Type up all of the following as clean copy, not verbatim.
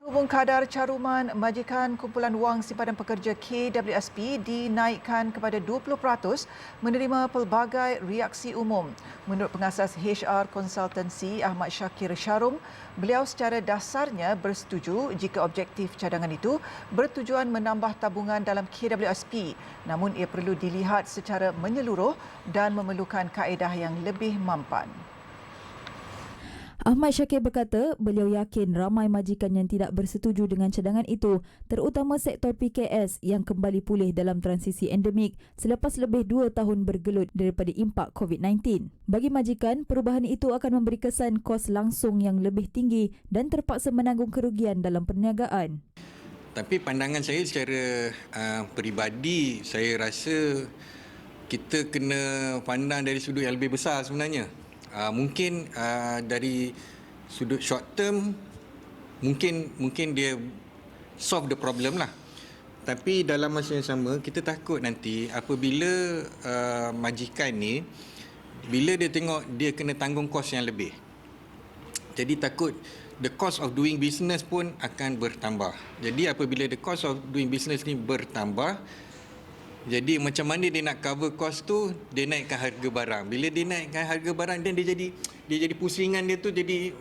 Hubung kadar caruman majikan kumpulan wang simpanan pekerja KWSP dinaikkan kepada 20% menerima pelbagai reaksi umum. Menurut pengasas HR Consultancy Ahmad Shakir Sharum, beliau secara dasarnya bersetuju jika objektif cadangan itu bertujuan menambah tabungan dalam KWSP. Namun ia perlu dilihat secara menyeluruh dan memerlukan kaedah yang lebih mampan. Ahmad Syakir berkata beliau yakin ramai majikan yang tidak bersetuju dengan cadangan itu, terutama sektor PKS yang kembali pulih dalam transisi endemik selepas lebih 2 tahun bergelut daripada impak COVID-19. Bagi majikan, perubahan itu akan memberi kesan kos langsung yang lebih tinggi dan terpaksa menanggung kerugian dalam perniagaan. Tapi pandangan saya secara peribadi, saya rasa kita kena pandang dari sudut yang lebih besar sebenarnya. Mungkin dari sudut short term mungkin dia solve the problem lah. Tapi dalam masa yang sama kita takut nanti apabila majikan ni bila dia tengok dia kena tanggung kos yang lebih. Jadi takut the cost of doing business pun akan bertambah. Jadi apabila the cost of doing business ni bertambah, jadi macam mana dia nak cover cost tu, dia naikkan harga barang. Bila dia naikkan harga barang, dan dia jadi pusingan dia tu jadi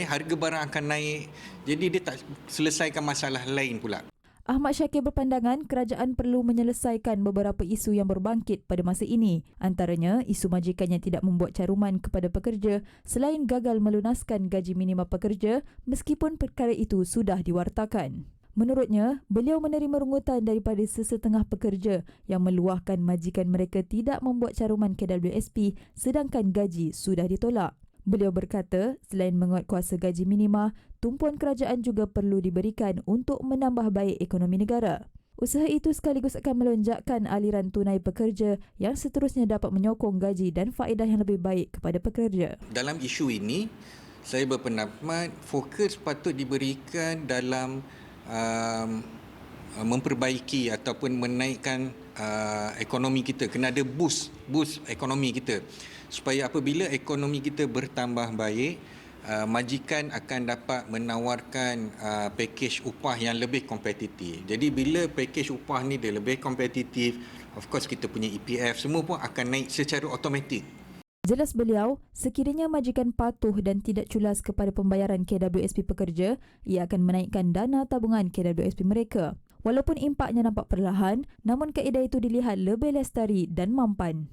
harga barang akan naik. Jadi dia tak selesaikan masalah lain pula. Ahmad Syakir berpandangan kerajaan perlu menyelesaikan beberapa isu yang berbangkit pada masa ini. Antaranya, isu majikan yang tidak membuat caruman kepada pekerja selain gagal melunaskan gaji minima pekerja meskipun perkara itu sudah diwartakan. Menurutnya, beliau menerima rungutan daripada sesetengah pekerja yang meluahkan majikan mereka tidak membuat caruman KWSP sedangkan gaji sudah ditolak. Beliau berkata, selain menguatkuasa gaji minima, tumpuan kerajaan juga perlu diberikan untuk menambah baik ekonomi negara. Usaha itu sekaligus akan melonjakkan aliran tunai pekerja yang seterusnya dapat menyokong gaji dan faedah yang lebih baik kepada pekerja. Dalam isu ini, saya berpendapat fokus patut diberikan dalam memperbaiki ataupun menaikkan ekonomi kita. Kena ada boost ekonomi kita supaya apabila ekonomi kita bertambah baik, majikan akan dapat menawarkan pakej upah yang lebih kompetitif. Jadi bila pakej upah ni dia lebih kompetitif, of course kita punya EPF semua pun akan naik secara automatik. Jelas beliau, sekiranya majikan patuh dan tidak culas kepada pembayaran KWSP pekerja, ia akan menaikkan dana tabungan KWSP mereka. Walaupun impaknya nampak perlahan, namun kaedah itu dilihat lebih lestari dan mampan.